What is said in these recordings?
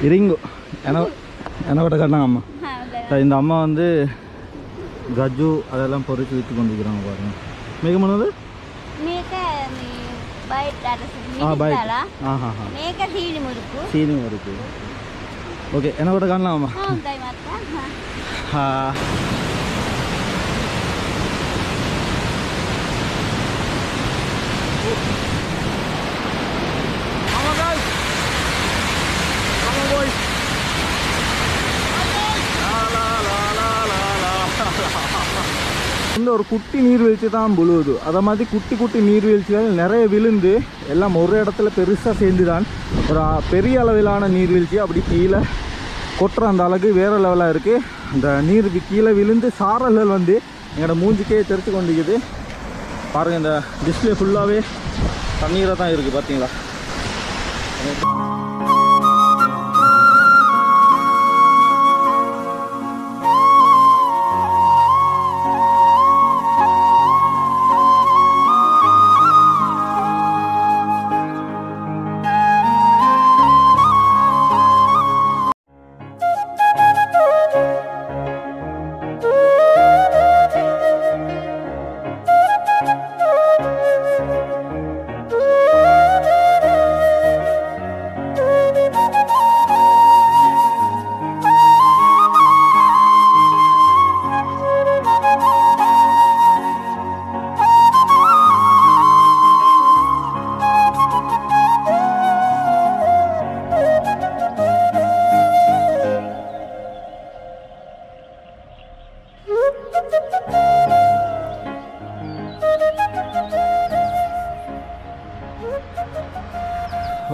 இரிங்கோ என்ன கூட காட்டினாங்க அம்மா. இந்த அம்மா வந்து கஜ்ஜு அதெல்லாம் பொறிச்சு விற்று கொண்டிருக்கிறாங்க பாருங்க. மிக மனது சீனி முறுக்கு. ஓகே என்ன கூட காணலாம் அம்மா. இந்த ஒரு குட்டி நீர்வீழ்ச்சி தான் முழுவது. அதை மாதிரி குட்டி குட்டி நீர்வீழ்ச்சிகள் நிறைய விழுந்து எல்லாம் ஒரு இடத்துல பெருசாக சேர்ந்து தான் ஒரு பெரிய அளவிலான நீர்வீழ்ச்சி அப்படி கீழே கொட்டுற அந்த அளவுக்கு வேறு லெவலாக இருக்குது. அந்த நீர் கீழே விழுந்து சாரல்கள் வந்து எங்களோட மூஞ்சிக்கே தெரிச்சு கொண்டிருக்குது பாருங்கள். இந்த டிஸ்பிளே ஃபுல்லாகவே தண்ணீராக தான் இருக்குது பார்த்தீங்களா.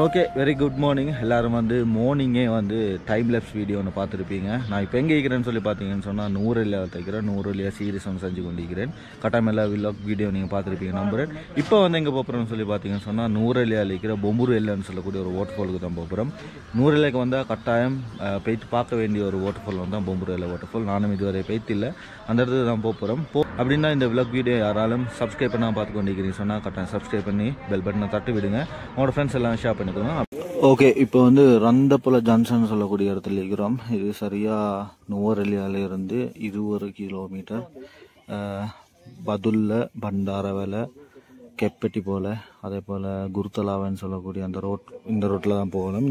ஓகே வெரி குட் மார்னிங் எல்லோரும். வந்து மார்னிங்கே வந்து டைம் லேப்ஸ் வீடியோ ஒன்று பார்த்துருப்பீங்க. நான் இப்போ எங்கே இருக்கிறேன்னு சொல்லி பார்த்தீங்கன்னு சொன்னால் நூறுலையா தைக்கிறேன். நூறுலையா சீரிஸ் ஒன்று செஞ்சு கொண்டிருக்கிறேன். கட்டாயமெல்லாம் வில்லாக் வீடியோ நீங்கள் பார்த்துருப்பீங்க நம்புறேன். இப்போ வந்து எங்கே போகிறோம்னு சொல்லி பார்த்தீங்கன்னு சொன்னால் நூறுலையாவில் இருக்கிற பொம்புரு எல்லைன்னு சொல்லக்கூடிய ஒரு வாட்டர்ஃபாலுக்கு தான் போகிறோம். நூறுலைக்கு வந்தால் கட்டாயம் போயிட்டு பார்க்க வேண்டிய ஒரு வாட்டர்ஃபால் வந்து தான் பொம்புரு எல்லை வாட்டர்ஃபால். நானும் இதுவரை போயிட்டு இல்லை, அந்த இடத்துக்கு தான் போகிறோம். அப்படின்னா இந்த வில்லாக் வீடியோ யாராலும் சப்ஸ்கிரைப் பண்ணால் பார்த்து கொண்டிருக்கிறீங்க சொன்னால் கட்டாயம் சப்ஸ்கிரைப் பண்ணி பெல் பட்டனை தட்டி விடுங்க. உங்களோட ஃப்ரெண்ட்ஸ் எல்லாம் ஷேர் பண்ணிக்கோங்க. ஓகே இப்போ வந்து ரந்தப்புல ஜங்ஷன் சொல்லக்கூடிய இடத்துல இருக்கிறோம். இது சரியாக நுவரெலியாவிலிருந்து 20 கிலோமீட்டர். பதுல்ல பண்டாரவேலை கெப்பெட்டி போல் அதே போல் குருத்தலாவன்னு சொல்லக்கூடிய அந்த இந்த ரோட்டில் தான் போகணும்.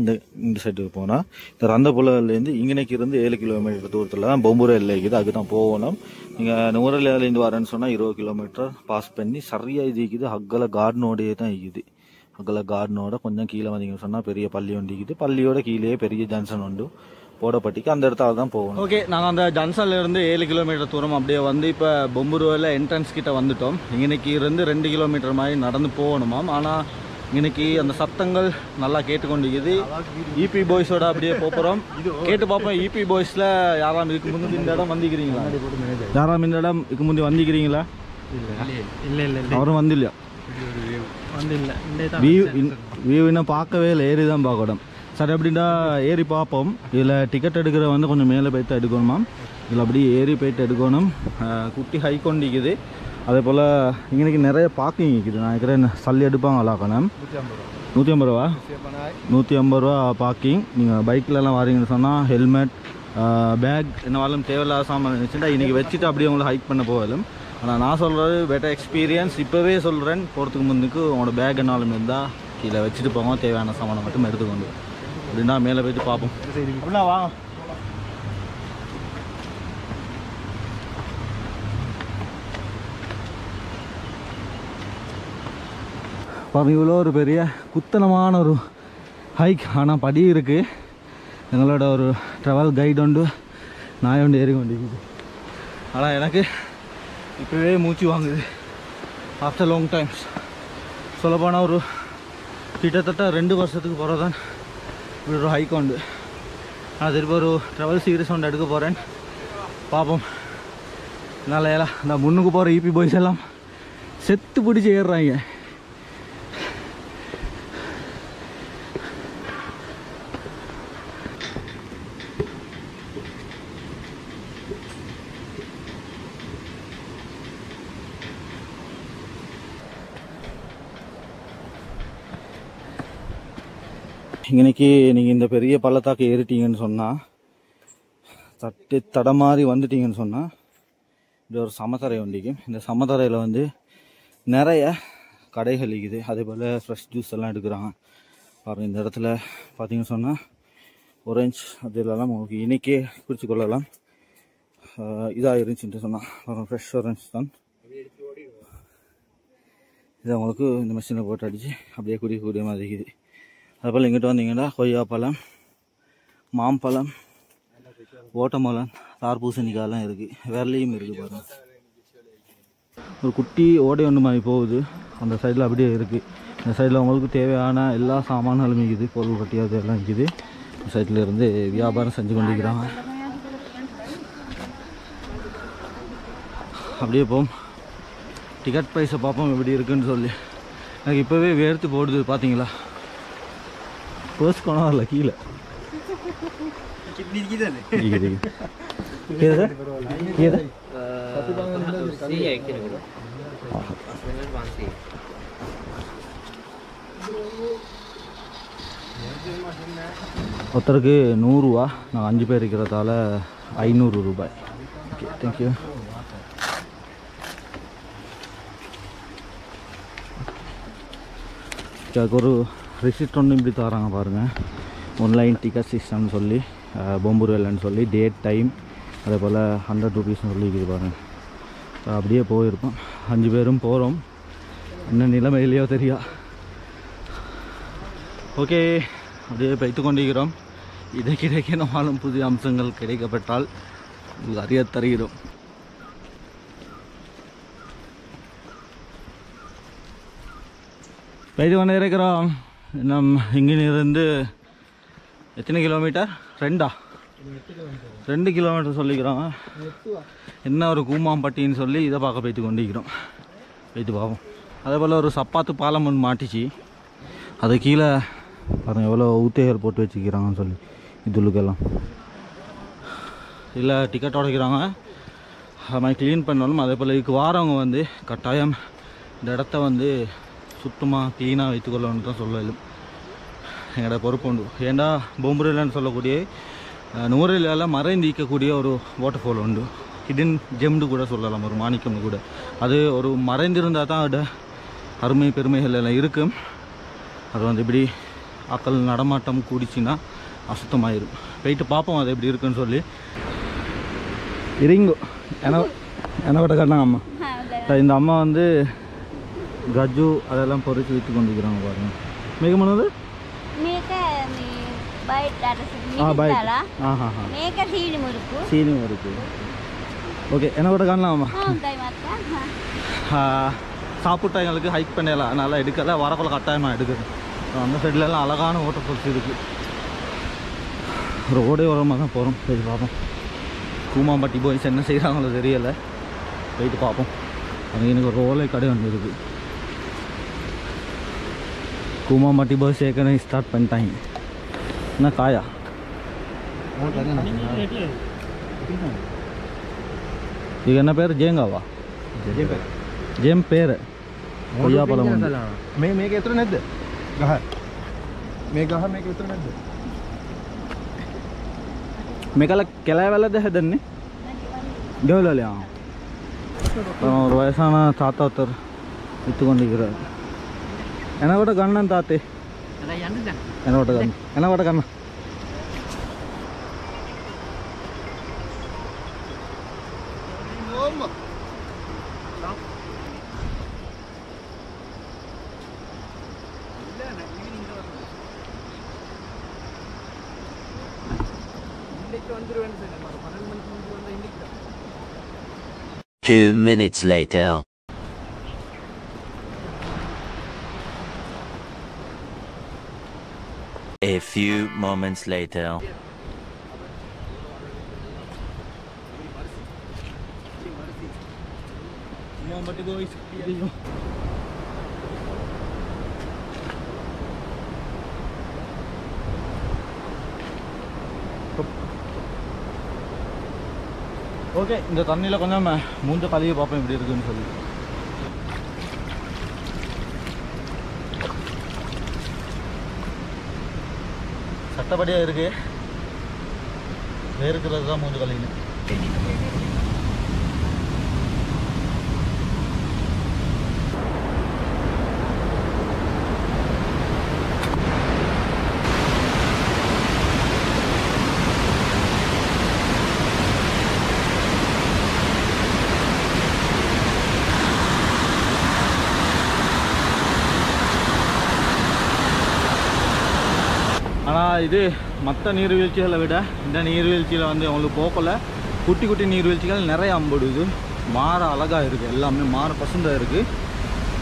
இந்த சைட்டுக்கு போனால் இந்த ரந்தப்புலேருந்து இங்கனைக்கு இருந்து 7 கிலோமீட்டர் தூரத்தில் தான் பொம்புரை எல்லை இருக்குது. அதுக்கு தான் போகணும். நீங்கள் நுவரெலியாவிலேருந்து வரேன்னு சொன்னால் 20 கிலோமீட்டர் பாஸ் பண்ணி சரியாக இது இருக்குது. அக்கலை கார்டனோடையே தான் இருக்குது. அக்கலை கார்டனோட கொஞ்சம் கீழே வந்தீங்கன்னு சொன்னால் பெரிய பள்ளி ஒன்று இருக்குது. பள்ளியோட கீழே பெரிய ஜங்ஷன் உண்டு போடப்பட்டிக்கு, அந்த இடத்துல தான் போகணும். ஓகே நாங்கள் அந்த ஜங்ஷன்லேருந்து 7 கிலோமீட்டர் தூரம் அப்படியே வந்து இப்போ பொம்புருவில் என்ட்ரன்ஸ் கிட்ட வந்துட்டோம். இன்னைக்கு இருந்து 2 கிலோமீட்டர் மாதிரி நடந்து போகணுமாம். ஆனால் இன்னைக்கு அந்த சத்தங்கள் நல்லா கேட்டுக்கொண்டிருக்குது. இபி பாய்ஸோட அப்படியே போகிறோம். கேட்டு பார்ப்போம். இபி பாய்ஸில் யாராம் இதுக்கு முந்தி இந்த இடம் வந்திக்கிறீங்களா? யாராம் இந்த இடம் இதுக்கு முந்தி வந்திக்கிறீங்களா? இல்லை இல்லை அவரும் வந்து இல்லையா? வியூ இன்னும் பார்க்கவே இல்லை, ஏறி தான் பார்க்கணும். சரி அப்படின்னா ஏறி பார்ப்போம். இதில் டிக்கெட் எடுக்கிற வந்து கொஞ்சம் மேலே போய்ட்டு எடுக்கணுமா. இதில் அப்படியே ஏறி போய்ட்டு எடுக்கணும். குட்டி ஹை கொண்டிக்குது. அதே போல் இன்றைக்கி நிறைய பார்க்கிங் இருக்குது. நான் இருக்கிறேன் சல்லி எடுப்பாங்களாக்கணும். 150 ரூபா 150 ரூபா பார்க்கிங். நீங்கள் பைக்கிலலாம் வாரீங்கன்னு சொன்னால் ஹெல்மெட் பேக் என்னவாலும் தேவையில்லாத சாமான் இருந்துச்சுன்னா இன்றைக்கி வச்சுட்டு அப்படியே உங்களை ஹைக் பண்ண போகலும். ஆனால் நான் சொல்கிறது பெட்டர் எக்ஸ்பீரியன்ஸ். இப்போவே சொல்கிறேன், போகிறதுக்கு முன்னுக்கு உங்களோட பேக் என்னாலும் இருந்தால் கீழே வச்சுட்டு போங்க. தேவையான சாமானை மட்டும் எடுத்துக்கொண்டு அப்படின்னா மேலே போய்ட்டு பார்ப்போம். அப்படின்னா வாங்க. பாருங்க இவ்வளோ ஒரு பெரிய குத்தனமான ஒரு ஹைக். ஆனால் படி இருக்குது. எங்களோட ஒரு ட்ராவல் கைடு உண்டு, நாய் ஒன்று ஏறி கொண்டிருக்குது. ஆனால் எனக்கு இப்போவே மூச்சு வாங்குது ஆஃப்டர் லாங் டைம்ஸ். சொல்லப்போனால் ஒரு கிட்டத்தட்ட 2 வருஷத்துக்கு போகிறதான் இப்படி ஒரு ஹைக் உண்டு. நான் திரும்ப ஒரு ட்ராவல் சீரிஸ் ஒன்று எடுக்க போகிறேன். பார்ப்போம். என்னால் எல்லாம் இந்த முன்னுக்கு போகிற இபி பாய்ஸ் எல்லாம் செத்து பிடிச்சி ஏறுறாங்க. இன்னைக்கு நீங்கள் இந்த பெரிய பள்ளத்தாக்கு ஏறிட்டீங்கன்னு சொன்னால், தடமாறி வந்துட்டீங்கன்னு சொன்னால், இது ஒரு சமத்தரை வண்டிக்கும். இந்த சமத்தரையில் வந்து நிறைய கடைகள் இருக்குது. அதே போல் ஃப்ரெஷ் ஜூஸ் எல்லாம் எடுக்கிறாங்க பாருங்கள். இந்த இடத்துல பார்த்தீங்கன்னு சொன்னால் ஆரஞ்சு அதெல்லாம் உங்களுக்கு இன்றைக்கே பிடிச்சி கொள்ளலாம். இதாக இருந்துச்சுன்ட்டு சொன்னால் பாருங்கள், ஃப்ரெஷ் ஆரஞ்சு தான் இது. உங்களுக்கு இந்த மிஷினை போட்டு அடித்து அப்படியே குடிக்கக்கூடிய மாதிரி இருக்குது. அதுபோல் இங்கிட்ட வந்தீங்கன்னா கொய்யாப்பழம், மாம்பழம், ஓட்டமலம், தார்பூசணிக்காயெல்லாம் இருக்குது. விரலையும் இருக்குது பாருங்கள். ஒரு குட்டி ஓடை ஒன்று மாதிரி போகுது. அந்த சைடில் அப்படியே இருக்குது. இந்த சைடில் உங்களுக்கு தேவையான எல்லா சாமான்களும் இருக்குது. பொருள் கட்டியாது எல்லாம் இருக்குது. இந்த சைடில் இருந்து வியாபாரம் செஞ்சு கொண்டிருக்கிறாங்க. அப்படியே போம், டிக்கெட் ப்ரைஸை பார்ப்போம் எப்படி இருக்குன்னு சொல்லி. எனக்கு இப்போவே வேர்த்து போடுது பார்த்தீங்களா. பர்ஸ் கொண்டா வரல கீழே. ஒருத்தருக்கு 100 ரூபா. நான் 5 பேர் இருக்கிறதால 500 ரூபாய். Okay, thank you. அதுக்கு ஒரு ரிசிப்ட் ஒன்று இப்படி தராங்க பாருங்கள். ஆன்லைன் டிக்கெட் சிஸ்டம்னு சொல்லி, பொம்புருவேலன்னு சொல்லி, டேட் டைம், அதே போல் 100 ரூபீஸ்னு சொல்லிக்குது பாருங்கள். அப்படியே போயிருப்போம். 5 பேரும் போகிறோம். என்ன நிலைமையிலையோ தெரியா. ஓகே, அப்படியே வைத்து கொண்டிருக்கிறோம். இதை கிடைக்கணுமாலும் புதிய அம்சங்கள் கிடைக்கப்பட்டால் உங்களுக்கு அறிய தருகிறோம். போயிட்டு கொண்டு இருக்கிறோம். நம்ம இங்கிருந்து எத்தனை கிலோமீட்டர்? 2 கிலோமீட்டர் சொல்லிக்கிறோம். என்ன ஒரு கூமாம்பட்டின்னு சொல்லி இதை பார்க்க போய்த்து கொண்டிருக்கிறோம். போய்த்து பார்ப்போம். அதே போல் ஒரு சப்பாத்து பாலம் ஒன்று மாட்டிச்சு. அது கீழே பாருங்கள் எவ்வளோ ஊத்தைகள் போட்டு வச்சுக்கிறாங்கன்னு சொல்லி. இதுலுக்கெல்லாம் இல்லை டிக்கெட் உடைக்கிறாங்க. அது மாதிரி க்ளீன் பண்ணணும். அதே போல் இதுக்கு வாரவங்க வந்து கட்டாயம் இந்த இடத்த வந்து சுத்தமாக க்ளீனாக வைத்துக்கொள்ளணும்னு தான் சொல்லலும் எங்களோட பொறுப்பு உண்டு. ஏண்டா பொம்புருவேலன்னு சொல்லக்கூடிய நுவரெலியாவில் மறைந்திக்கக்கூடிய ஒரு வாட்டர் ஃபால் உண்டு. ஹிடன் ஜெம்டு கூட சொல்லலாம், ஒரு மாணிக்கம் கூட. அது ஒரு மறைந்திருந்தால் தான் அதோட அருமை பெருமைகள் எல்லாம் இருக்கும். அது வந்து இப்படி ஆக்கள் நடமாட்டம் கூடிச்சுன்னா அசுத்தமாயிரும். போயிட்டு பார்ப்போம் அது எப்படி இருக்குன்னு சொல்லி. இறங்கு என்ன விட காட்டினாங்க அம்மா. இந்த அம்மா வந்து கஜ்ஜு அதெல்லாம் பொறிச்சு விற்று கொண்டிருக்கிறாங்க பாருங்கள். மிக மனது சீனி முறுக்கு. ஓகே, என்ன கூட காணலாமா? சாப்பிட்டா எங்களுக்கு ஹைக் பண்ணலாம், அதனால் எடுக்கல. வரக்குள்ள கட்டாயமாக எடுக்குது. அந்த சைட்லலாம் அழகான ஓட்டர் ஃபால்ஸ் இருக்குது. ரோடே ஓரமாக தான் போகிறோம். சரி பார்ப்போம். கூமாம்பட்டி போய் என்ன செய்கிறாங்களோ தெரியலை. போயிட்டு பார்ப்போம். அது எனக்கு ஒரு ஓலை கடை வந்து இருக்குது. கூமாம்பட்டி போய் ஏற்கனவே ஸ்டார்ட் பண்ணிட்டாங்க. என்ன காயா இது என்ன பேர்? ஜேங்காவா? ஜேம் பேர் கொய்யாப்பழம். මේක එතන නැද්ද? ගහ. මේ ගහ මේක විතර නැද්ද? මේකල කැලෑවැලද හැදන්නේ? ගෙවලලயா? ஒரு வயசான தாத்தா ஒருத்தர் விற்று கொண்டிருக்கிறார். என்னோட கண்ணன் தாத்தே என்னோட Kannan Two minutes later. A few moments later. Okay, இந்த தண்ணியில் கொஞ்சம் மூஞ்ச கழுவி பார்ப்போம் எப்படி இருக்குன்னு சொல்லி. சட்டப்படியாக இருக்குது. வேறுக்கிறது தான் மூஞ்சு கழிக்கணும். ஆனால் இது மற்ற நீர்வீழ்ச்சிகளை விட இந்த நீர்வீழ்ச்சியில் வந்து அவங்களுக்கு போக்கலை. குட்டி குட்டி நீர்வீழ்ச்சிகள் நிறைய அம்படுது. மாற அழகாக இருக்குது, எல்லாமே மாற பசுந்தாக இருக்குது.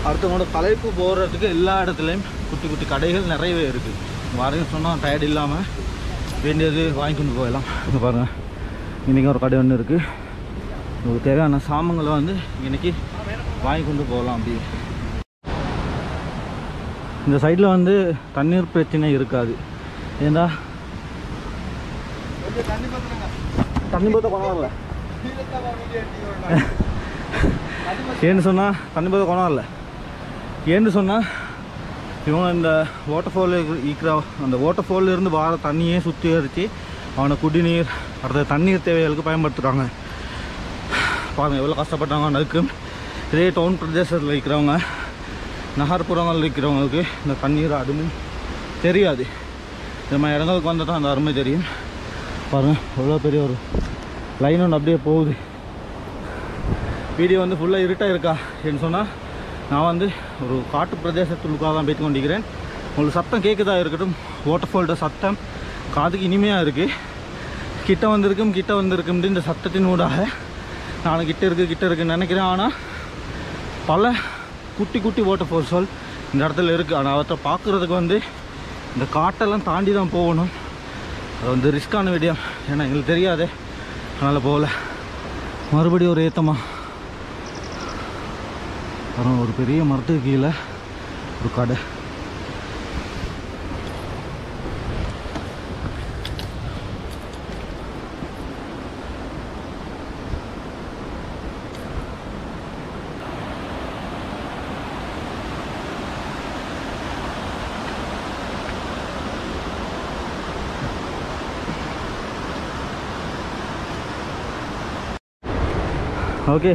அடுத்தவங்களோட களைப்பு போகிறதுக்கு எல்லா இடத்துலையும் குட்டி குட்டி கடைகள் நிறையவே இருக்குது. வரையும் சொன்னால் டயர்டு இல்லாமல் வேண்டியது வாங்கி கொண்டு போகலாம். இங்கே பாருங்கள், இன்றைக்கி ஒரு கடை ஒன்று இருக்குது. உங்களுக்கு தேவையான சாமான்களை வந்து இன்றைக்கி வாங்கி கொண்டு போகலாம். அப்படி இந்த சைடில் வந்து தண்ணீர் பிரச்சனை இருக்காது. ஏண்டா தண்ணி போத்த கொணம் இல்லை ஏன்னு சொன்னால் தண்ணி போத்த கொணம் இல்லை ஏன்னு சொன்னால் இவங்க இந்த வாட்டர்ஃபால் இருக்கிற அந்த வாட்டர்ஃபாலில் இருந்து வர தண்ணியே சுத்திகரித்து அவனை குடிநீர் அடுத்த தண்ணீர் தேவைகளுக்கு பயன்படுத்துகிறாங்க. பாருங்கள் எவ்வளோ கஷ்டப்பட்டாங்க. அதுக்கு இதே டவுன் பிரதேசத்தில் இருக்கிறவங்க, நகர்ப்புறங்களில் இருக்கிறவங்களுக்கு இந்த தண்ணீர் அருமை தெரியாது. இந்த மாதிரி இடங்களுக்கு வந்துட்டு அந்த அருமை தெரியும். பாருங்கள் எவ்வளோ பெரிய ஒரு லைன் ஒன்று அப்படியே போகுது. வீடியோ வந்து ஃபுல்லாக இருட்டாக இருக்கா என்று சொன்னால் நான் வந்து ஒரு காட்டு பிரதேசத்துக்காக தான் போய்த்து கொண்டிருக்கிறேன். உங்களுக்கு சத்தம் கேட்குதா இருக்கட்டும், வாட்டர்ஃபால்ட சத்தம் காதுக்கு இனிமையாக இருக்குது. கிட்ட வந்திருக்கும்ட்டு இந்த சத்தத்தின் ஊடாக நான் கிட்ட இருக்குன்னு நினைக்கிறேன். ஆனால் பல குட்டி குட்டி வாட்டர்ஃபால்ஸ்கள் இந்த இடத்துல இருக்குது. ஆனால் அவற்றை பார்க்குறதுக்கு வந்து இந்த காட்டெல்லாம் தாண்டி தான் போகணும். அது வந்து ரிஸ்க்கான வீடியோ, ஏன்னா எங்களுக்கு தெரியாதே, அதனால் போகல. மறுபடியும் ஒரு ஏற்றமாக அப்புறம் ஒரு பெரிய மரத்துக்கு கீழே ஒரு கடை. ஓகே,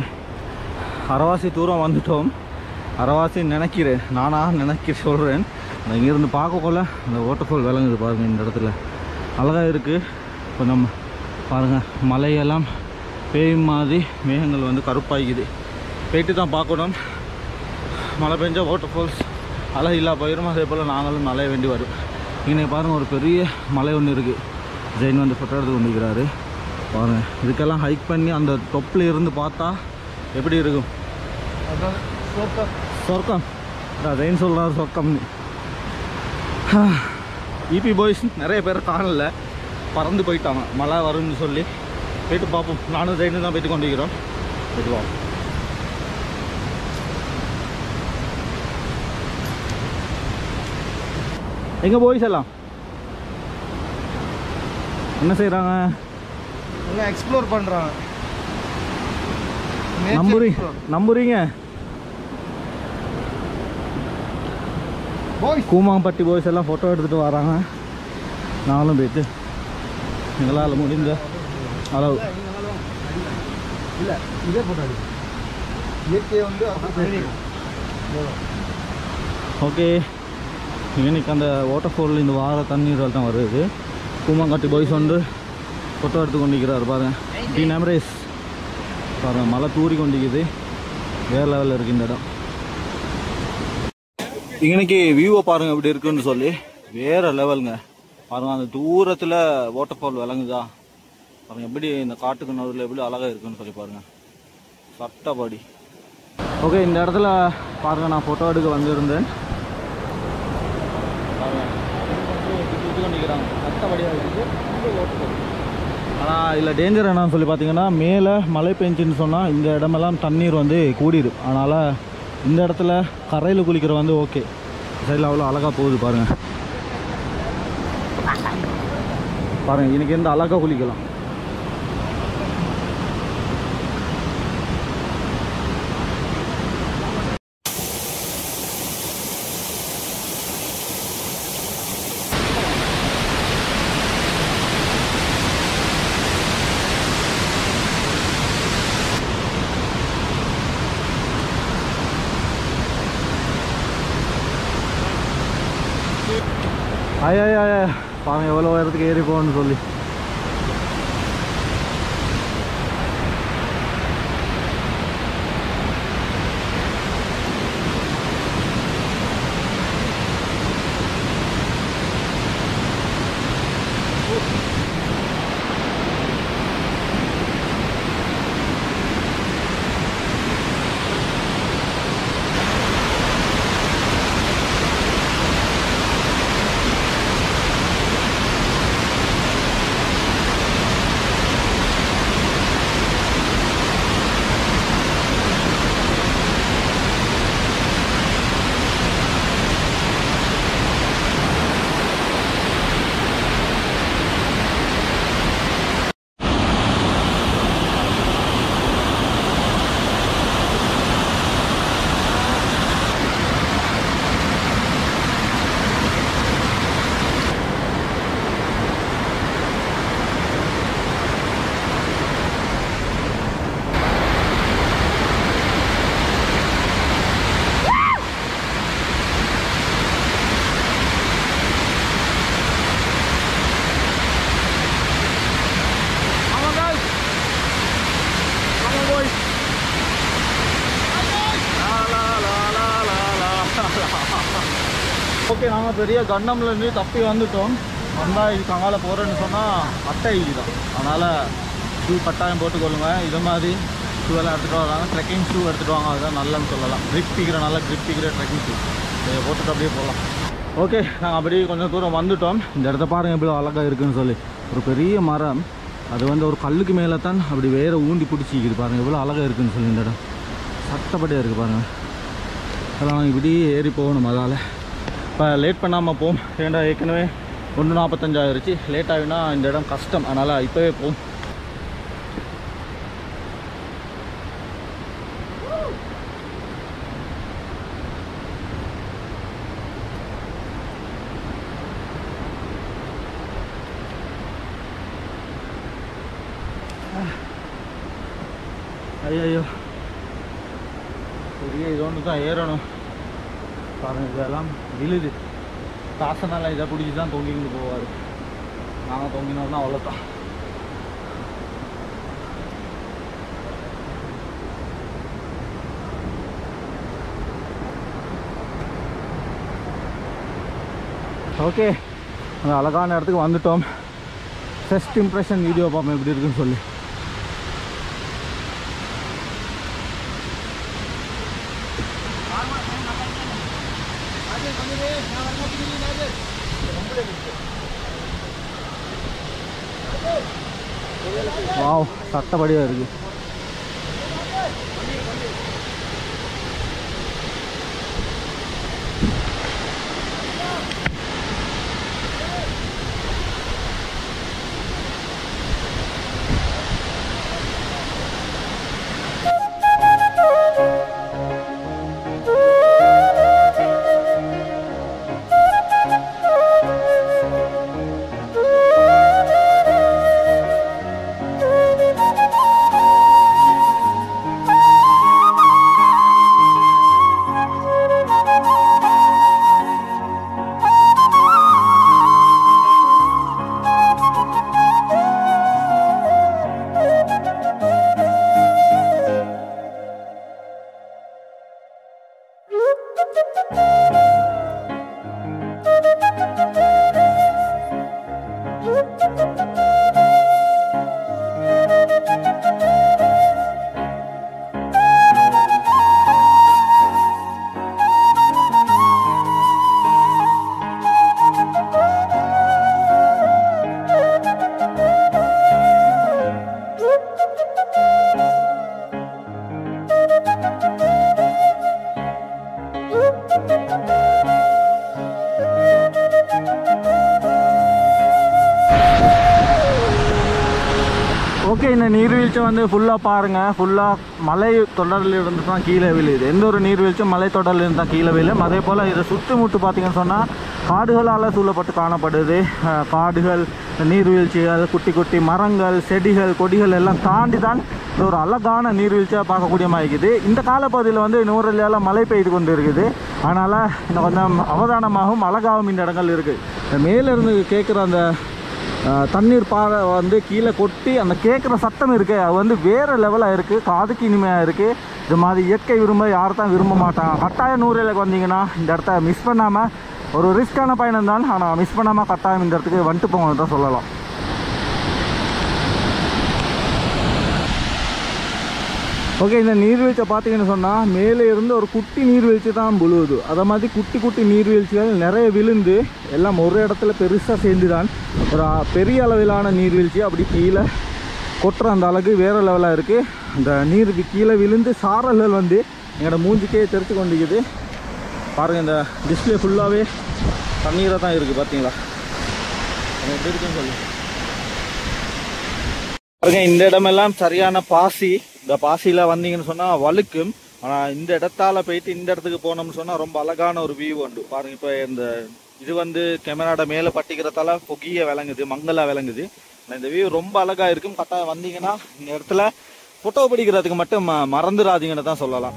அரைவாசி தூரம் வந்துட்டோம். அரைவாசி நினைக்கிறேன், சொல்கிறேன். இங்கேருந்து பார்க்கக்குள்ள அந்த வாட்டர்ஃபால் விளங்குது பாருங்கள். இந்த இடத்துல அழகாக இருக்குது. இப்போ நம்ம பாருங்கள், மலையெல்லாம் பெய்யும் மாதிரி மேகங்கள் வந்து கருப்பாகிக்குது. போயிட்டு தான் பார்க்கணும். மழை பெஞ்சால் வாட்டர்ஃபால்ஸ் அழகு இல்லா போயிடும். அதே போல் நாங்களும் நலைய வேண்டி வரும். இங்கே பாருங்கள், ஒரு பெரிய மலை ஒன்று இருக்குது. ஜெயின் வந்து ஃபோட்டோ எடுத்து கொண்டிருக்கிறாரு. பாருங்கள், இதுக்கெல்லாம் ஹைக் பண்ணி அந்த தொப்பில் இருந்து பார்த்தா எப்படி இருக்கும்? சொர்க்கம். ஜெயின் சொல்கிறார் சொர்க்கம்னு. இபி பாய்ஸ் நிறைய பேர் காணல, பறந்து போயிட்டாங்க மழை வரும்னு சொல்லி. போயிட்டு பார்ப்போம். நானும் ஜெயினு தான் போயிட்டு கொண்டிருக்கிறோம். போயிட்டு பார்ப்போம். எங்கே பாய்ஸ் எல்லாம் என்ன செய்கிறாங்க? எல்லாம் எக்ஸ்ப்ளோர் பண்ணுறாங்க. நம்புறீங்க? கூமாம்பட்டி பாய்ஸ் எல்லாம் ஃபோட்டோ எடுத்துகிட்டு வராங்க. நாங்களும் போயிட்டு எங்களால் முடிஞ்ச அளவு இல்லை இதே ஃபோட்டோ எடு. இயற்கையை வந்து ஓகே. இன்னைக்கு அந்த வாட்டர்ஃபால் இந்த வார தண்ணீர் தான் வருது. கூமாங்கட்டி பாய்ஸ் வந்து ஃபோட்டோ எடுத்து கொண்டிருக்கிறார். பாருங்கள், டி மெமரேஸ். பாருங்கள், மழை தூரி கொண்டிருக்குது. வேறு லெவலில் இருக்குது இந்த இடம். இன்னைக்கு வியூவை பாருங்கள் எப்படி இருக்குன்னு சொல்லி. வேறு லெவலுங்க. பாருங்கள், அந்த தூரத்தில் வாட்டர்ஃபால் விளங்குதா பாருங்கள். எப்படி இந்த காட்டுக்கு நடுவில் எப்படி அழகாக இருக்குன்னு சொல்லி பாருங்கள். சட்டப்படி. ஓகே, இந்த இடத்துல பாருங்கள், நான் ஃபோட்டோ எடுக்க வந்திருந்தேன். பாருங்கள், நிற்கிறாங்க. சட்டப்படியாக இருக்குது. ஆனால் இதில் டேஞ்சர் என்னன்னு சொல்லி பார்த்தீங்கன்னா, மேலே மழை பெஞ்சுன்னு சொன்னால் இந்த இடமெல்லாம் தண்ணீர் வந்து கூடிடும். அதனால் இந்த இடத்துல கரையில் குளிக்கிற வந்து ஓகே. சைடில் அவ்வளோ அழகாக போகுது பாருங்கள். பாருங்கள், இன்னைக்கு எந்த அழகாக குளிக்கலாம். ஐயா பாருங்க எவ்வளோ உயரத்துக்கு ஏறி போகணும்னு சொல்லி. ஓகே, நாங்கள் பெரிய கண்டம்லேருந்து தப்பி வந்துட்டோம். வந்தால் இதுக்கு அங்கால போகிறேன்னு சொன்னால் அட்டை தான். அதனால் ஷூ கட்டாயம் போட்டுக்கொள்ளுங்க. இது மாதிரி ஷூ எல்லாம் எடுத்துகிட்டு வராங்க. ட்ரெக்கிங் ஷூ எடுத்துகிட்டு வாங்க, அதுதான் நல்லன்னு சொல்லலாம். நல்ல க்ரிப் பிக்கிற ட்ரெக்கிங் ஷூ இதை போட்டுட்டு அப்படியே போகலாம். ஓகே, நாங்கள் அப்படியே கொஞ்சம் தூரம் வந்துட்டோம். இந்த இடத்த பாருங்கள் எப்படி அழகாக இருக்குதுன்னு சொல்லி. ஒரு பெரிய மரம், அது வந்து ஒரு கல்லுக்கு மேலே தான் அப்படி வேறு ஊண்டி பிடிச்சிக்கிது. பாருங்கள் எவ்வளோ அழகாக இருக்குதுன்னு சொல்லி. இந்த இடம் சட்டப்படியாக இருக்குது பாருங்கள். அதெல்லாம் நாங்கள் இப்படி ஏறி போகணும். அதால் இப்போ லேட் பண்ணாமல் போம். ஏன்டா ஏற்கனவே 1:45 ஆகிருச்சு. லேட் ஆகினா இந்த இடம் கஷ்டம். அதனால் இப்போவே போம். ஐயோ, பெரிய இது ஒன்று தான் ஏறணும். பாருங்கள் இதெல்லாம் விழுது. காசனால இதை பிடிச்சி தான் தொங்கிட்டு போவார். நாங்கள் தொங்கினோம்னா அவ்வளோதான். ஓகே, அந்த அழகான இடத்துக்கு வந்துட்டோம். ஃபர்ஸ்ட் இம்ப்ரெஷன் வீடியோ பார்ப்போம் எப்படி இருக்குன்னு சொல்லி. வாவ், சட்டப்படியாக இருக்குது. ஓகே, இந்த நீர்வீழ்ச்சி வந்து ஃபுல்லாக பாருங்கள். ஃபுல்லாக மலை தொடரில் இருந்து தான் கீழே விழுது. எந்த ஒரு நீர்வீழ்ச்சியும் மலை தொடரில் இருந்து தான் கீழே விழும். அதே போல் இதை சுற்றி முட்டு பார்த்தீங்கன்னு சொன்னால் காடுகளால் சூழப்பட்டு காணப்படுது. காடுகள், நீர்வீழ்ச்சிகள், குட்டி குட்டி மரங்கள், செடிகள், கொடிகள் எல்லாம் தாண்டி தான் இது ஒரு அழகான நீர்வீழ்ச்சியாக பார்க்கக்கூடிய மாதிரி இருக்குது. இந்த காலப்பகுதியில் வந்து நூறலியால் மழை பெய்து கொண்டு இருக்குது. அதனால் இன்னும் கொஞ்சம் அவதானமாகவும் அழகாகவும் இந்த இடங்கள் இருக்குது. இந்த மேலேருந்து கேட்குற அந்த தண்ணீர் பாறை வந்து கீழே கொட்டி அந்த கேட்குற சத்தம் இருக்குது, அது வந்து வேறு லெவலாக இருக்குது, காதுக்கு இனிமையாக இருக்குது. இது மாதிரி இயற்கை விரும்ப யார் தான் விரும்ப மாட்டாங்க. கட்டாயம் நூறலுக்கு வந்தீங்கன்னா இந்த இடத்த மிஸ் பண்ணாமல், ஒரு ரிஸ்க்கான பயணம் தான், ஆனால் மிஸ் பண்ணாமல் கட்டாயம் இந்த இடத்துக்கு வந்துட்டு போங்கன்னு தான் சொல்லலாம். ஓகே, இந்த நீர்வீழ்ச்சியை பார்த்தீங்கன்னு சொன்னால் மேலே இருந்து ஒரு குட்டி நீர்வீழ்ச்சி தான் விழுவுது. அதை மாதிரி குட்டி குட்டி நீர்வீழ்ச்சிகள் நிறைய விழுந்து எல்லாம் ஒரு இடத்துல பெருசாக சேர்ந்து தான் ஒரு பெரிய அளவிலான நீர்வீழ்ச்சி அப்படி கீழே கொட்டுற அந்த அழகு வேறு லெவலாக இருக்குது. அந்த நீர் கீழே விழுந்து சாரல்கள் வந்து எங்களோட மூஞ்சிக்கே தெரிச்சு கொண்டிருக்குது. பாருங்கள், இந்த டிஸ்பிளே ஃபுல்லாகவே தண்ணீராக தான் இருக்குது. பார்த்தீங்களா எப்படி இருக்குன்னு சொல்லி பாருங்க. இந்த இடமெல்லாம் சரியான பாசி. இந்த பாசியில் வந்தீங்கன்னு சொன்னால் வழுக்கும். ஆனால் இந்த இடத்தால போயிட்டு இந்த இடத்துக்கு போனோம்னு சொன்னால் ரொம்ப அழகான ஒரு வியூ உண்டு. பாருங்கள், இப்போ இந்த இது வந்து கேமராட மேலே பட்டிக்கிறதால பொகிய விளங்குது, மங்கலாக விளங்குது. இந்த வியூ ரொம்ப அழகாக இருக்கும். கட்டாயம் வந்தீங்கன்னா இந்த இடத்துல ஃபோட்டோ பிடிக்கிறதுக்கு மட்டும் மறந்துடாதீங்கன்னு தான் சொல்லலாம்.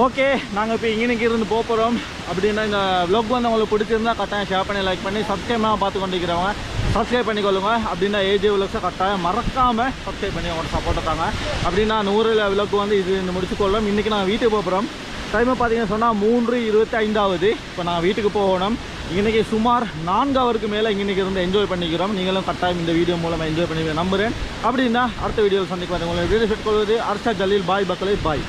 ஓகே, நாங்கள் இப்போ இங்கேக்கு இருந்து போகிறோம். அப்படின்னா இந்த vlog வந்து உங்களுக்கு பிடிச்சிருந்தா கட்டாயம் ஷேர் பண்ணி, லைக் பண்ணி, சப்ஸ்கிரைப்லாம் பார்த்து கொண்டிருக்கிறவங்க சப்ஸ்கிரைப் பண்ணிக்கொள்ளுங்க. அப்படின்னா ஏஜே விலாக்ஸை கட்டாயம் மறக்காமல் சப்ஸ்கிரைப் பண்ணி அவங்களோட சப்போர்ட்டை தாங்க. அப்படின்னா 100 vlog வந்து இது முடிச்சுக்கொள்ளும். இன்றைக்கி நாங்கள் வீட்டுக்கு போகிறோம். டைமை பார்த்தீங்கன்னு சொன்னால் 3:25. இப்போ நான் வீட்டுக்கு போகணும். இன்றைக்கி சுமார் 4 ஹவருக்கு மேலே இன்றைக்கி இருந்து என்ஜாய் பண்ணிக்கிறோம். நீங்களும் கட்டாயம் இந்த வீடியோ மூலமாக என்ஜாய் பண்ணி நம்புகிறேன். அப்படின்னா அடுத்த வீடியோவில் சந்திக்க உங்களை வீடியோ செட் கொள்வது அர்ஷா ஜலீல். பாய் பக்கலே, பாய்.